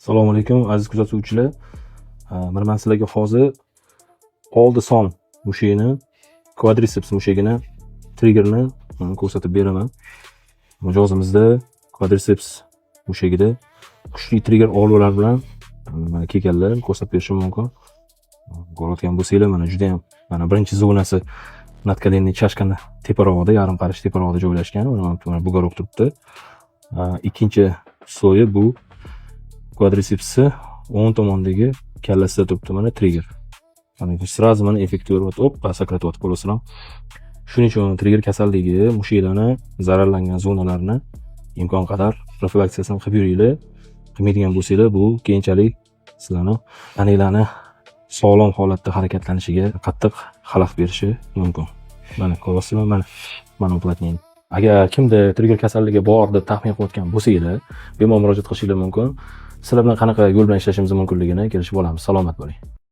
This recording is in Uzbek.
Assalomu alaykum aziz kuzatuvchilar. Mana men sizlarga hozir oldi son mushagini, quadriceps mushagini, triggerni ko'rsatib beraman. Mijozimizda quadriceps mushagida kuchli trigger olmalar bilan mana kelganlar ko'rsatib berishim mumkin. Ko'rayotgan bo'lsanglar, mana juda ham mana birinchi zonasi nadkolenniy chashkani teparog'ida, yarim qarish teparog'ida joylashgan. Mana bu garoq turibdi. Ikkinchi so'yi bu quadricepsni o'ng tomondagi kallasida turibdi, mana trigger. Mana sразу mana effekt ko'ryapti, sakratyapti qo'lasidan. Shuning uchun trigger kasalligi mushaklarni zararlangan zonalarni imkon qadar profilaktikasini qilib yuringlar. Qilmaydigan bo'lsanglar, bu keyinchalik sizlarni tananglarni sog'lom holatda harakatlanishiga qattiq xalaqit berishi mumkin. Mana ko'ryapsizmi? Mana uplatning. Agar kimda trigger kasalligi bor deb taxmin qilayotgan bo'lsanglar, bemalol murojaat qilishingiz mumkin. Sizlar bilan qanaqa yo'l bilan ishlashimiz mumkinligini kelishib olamiz. Salomat bo'ling.